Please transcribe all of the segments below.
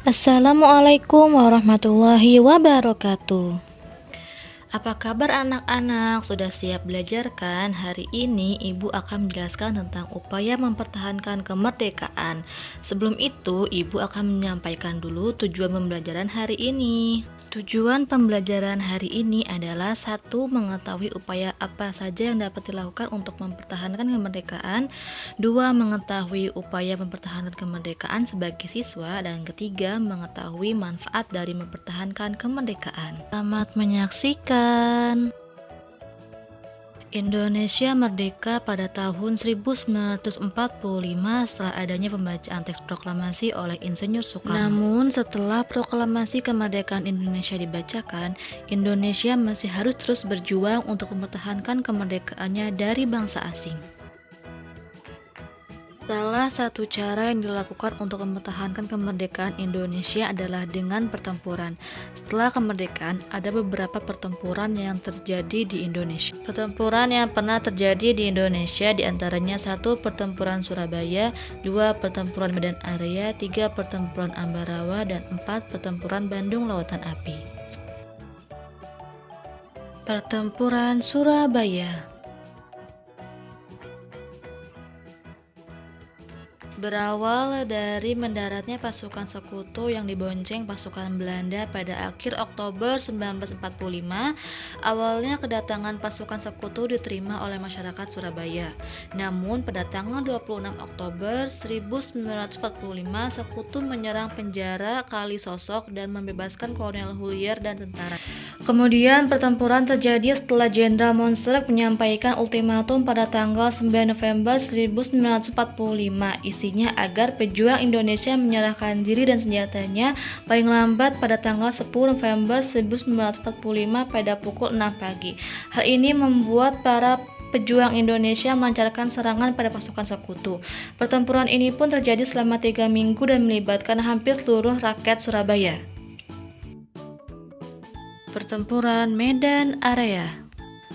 Assalamualaikum warahmatullahi wabarakatuh. Apa kabar anak-anak? Sudah siap belajar kan? Hari ini Ibu akan menjelaskan tentang upaya mempertahankan kemerdekaan. Sebelum itu, Ibu akan menyampaikan dulu tujuan pembelajaran hari ini. Tujuan pembelajaran hari ini adalah satu, mengetahui upaya apa saja yang dapat dilakukan untuk mempertahankan kemerdekaan. Dua, mengetahui upaya mempertahankan kemerdekaan sebagai siswa. Dan ketiga, mengetahui manfaat dari mempertahankan kemerdekaan. Selamat menyaksikan. Indonesia merdeka pada tahun 1945 setelah adanya pembacaan teks proklamasi oleh Insinyur Soekarno. Namun setelah proklamasi kemerdekaan Indonesia dibacakan, Indonesia masih harus terus berjuang untuk mempertahankan kemerdekaannya dari bangsa asing. Salah satu cara yang dilakukan untuk mempertahankan kemerdekaan Indonesia adalah dengan pertempuran. Setelah kemerdekaan, ada beberapa pertempuran yang terjadi di Indonesia. Pertempuran yang pernah terjadi di Indonesia diantaranya 1. Pertempuran Surabaya, 2. Pertempuran Medan Area, 3. Pertempuran Ambarawa, dan 4. Pertempuran Bandung Lautan Api. Pertempuran Surabaya berawal dari mendaratnya pasukan sekutu yang dibonceng pasukan Belanda pada akhir Oktober 1945. Awalnya kedatangan pasukan sekutu diterima oleh masyarakat Surabaya. Namun pada tanggal 26 Oktober 1945, sekutu menyerang penjara Kalisosok dan membebaskan Kolonel Hulier dan tentara. Kemudian pertempuran terjadi setelah Jenderal Monserrat menyampaikan ultimatum pada tanggal 9 November 1945. Isinya agar pejuang Indonesia menyerahkan diri dan senjatanya paling lambat pada tanggal 10 November 1945 pada pukul 6 pagi. Hal ini membuat para pejuang Indonesia melancarkan serangan pada pasukan sekutu. Pertempuran ini pun terjadi selama 3 minggu dan melibatkan hampir seluruh rakyat Surabaya. Pertempuran Medan Area.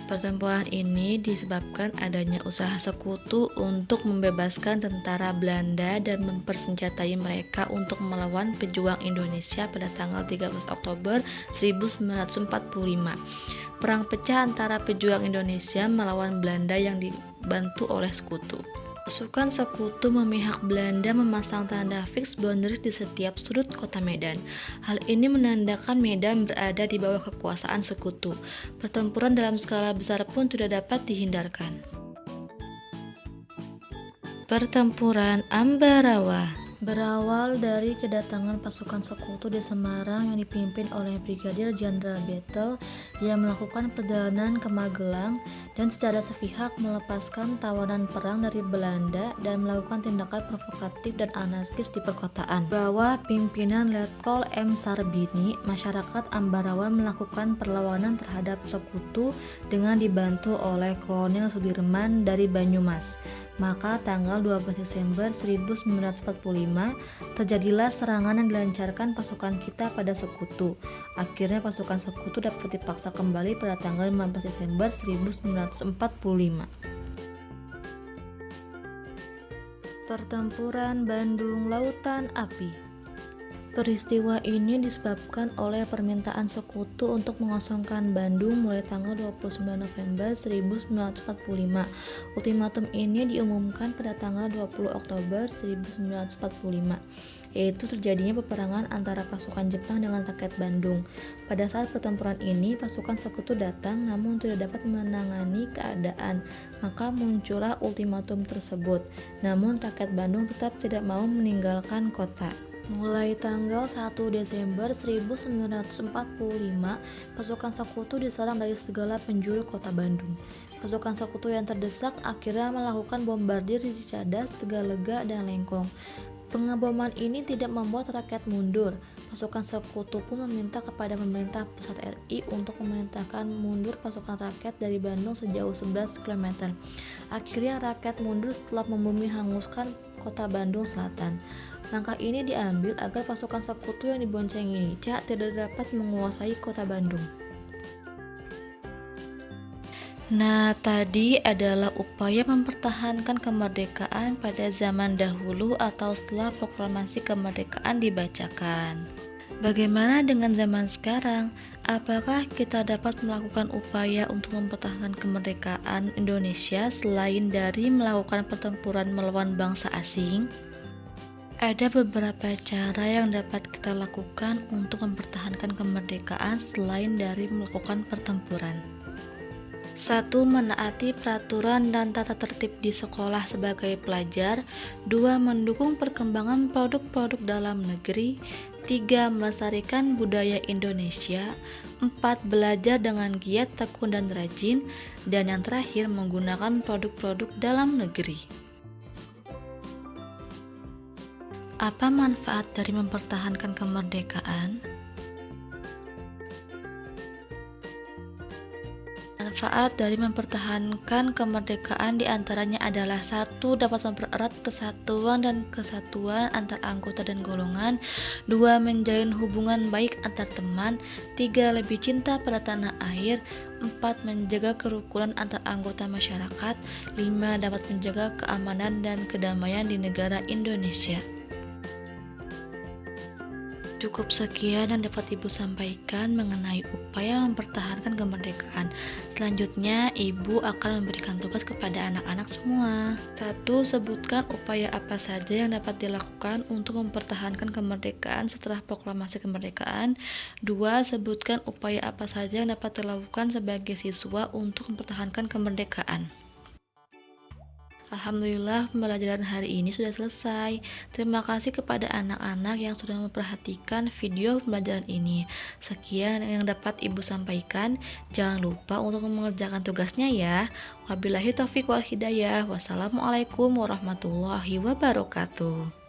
Pertempuran ini disebabkan adanya usaha sekutu untuk membebaskan tentara Belanda dan mempersenjatai mereka untuk melawan pejuang Indonesia pada tanggal 13 Oktober 1945. Perang pecah antara pejuang Indonesia melawan Belanda yang dibantu oleh sekutu. Pasukan sekutu memihak Belanda memasang tanda fix boundaries di setiap sudut kota Medan. Hal ini menandakan Medan berada di bawah kekuasaan sekutu. Pertempuran dalam skala besar pun tidak dapat dihindarkan. Pertempuran Ambarawa berawal dari kedatangan pasukan sekutu di Semarang yang dipimpin oleh Brigadir Jenderal Bethel yang melakukan perjalanan ke Magelang dan secara sepihak melepaskan tawanan perang dari Belanda dan melakukan tindakan provokatif dan anarkis di perkotaan. Bawah pimpinan Letkol M. Sarbini, masyarakat Ambarawa melakukan perlawanan terhadap sekutu dengan dibantu oleh Kolonel Sudirman dari Banyumas. Maka tanggal 12 Desember 1945 terjadilah serangan yang dilancarkan pasukan kita pada sekutu. Akhirnya pasukan sekutu dapat dipaksa kembali pada tanggal 15 Desember 1945. Pertempuran Bandung Lautan Api. Peristiwa ini disebabkan oleh permintaan sekutu untuk mengosongkan Bandung mulai tanggal 29 November 1945. Ultimatum ini diumumkan pada tanggal 20 Oktober 1945, yaitu terjadinya peperangan antara pasukan Jepang dengan rakyat Bandung. Pada saat pertempuran ini, pasukan sekutu datang namun tidak dapat menangani keadaan, maka muncullah ultimatum tersebut. Namun rakyat Bandung tetap tidak mau meninggalkan kota. Mulai tanggal 1 Desember 1945, pasukan sekutu diserang dari segala penjuru kota Bandung. Pasukan sekutu yang terdesak akhirnya melakukan bombardir di Cicadas, Tegalega, dan Lengkong. Pengeboman ini tidak membuat rakyat mundur. Pasukan sekutu pun meminta kepada pemerintah pusat RI untuk memerintahkan mundur pasukan rakyat dari Bandung sejauh 11 km. Akhirnya rakyat mundur setelah membumi hanguskan kota Bandung Selatan. Langkah ini diambil agar pasukan sekutu yang diboncengi Nica tidak dapat menguasai kota Bandung. Nah, tadi adalah upaya mempertahankan kemerdekaan pada zaman dahulu atau setelah proklamasi kemerdekaan dibacakan. Bagaimana dengan zaman sekarang? Apakah kita dapat melakukan upaya untuk mempertahankan kemerdekaan Indonesia selain dari melakukan pertempuran melawan bangsa asing? Ada beberapa cara yang dapat kita lakukan untuk mempertahankan kemerdekaan selain dari melakukan pertempuran. 1. Menaati peraturan dan tata tertib di sekolah sebagai pelajar. 2. Mendukung perkembangan produk-produk dalam negeri. 3. Melestarikan budaya Indonesia. 4. Belajar dengan giat, tekun, dan rajin. Dan yang terakhir, menggunakan produk-produk dalam negeri. Apa manfaat dari mempertahankan kemerdekaan? Manfaat dari mempertahankan kemerdekaan diantaranya adalah 1. Dapat mempererat persatuan dan kesatuan antar anggota dan golongan. 2. Menjalin hubungan baik antar teman. 3. Lebih cinta pada tanah air. 4. Menjaga kerukunan antar anggota masyarakat. 5. Dapat menjaga keamanan dan kedamaian di negara Indonesia. Cukup sekian yang dapat Ibu sampaikan mengenai upaya mempertahankan kemerdekaan. Selanjutnya, Ibu akan memberikan tugas kepada anak-anak semua. 1. Sebutkan upaya apa saja yang dapat dilakukan untuk mempertahankan kemerdekaan setelah proklamasi kemerdekaan. 2. Sebutkan upaya apa saja yang dapat dilakukan sebagai siswa untuk mempertahankan kemerdekaan. Alhamdulillah, pembelajaran hari ini sudah selesai. Terima kasih kepada anak-anak yang sudah memperhatikan video pembelajaran ini. Sekian yang dapat Ibu sampaikan. Jangan lupa untuk mengerjakan tugasnya ya. Wabillahi taufiq wal hidayah. Wassalamualaikum warahmatullahi wabarakatuh.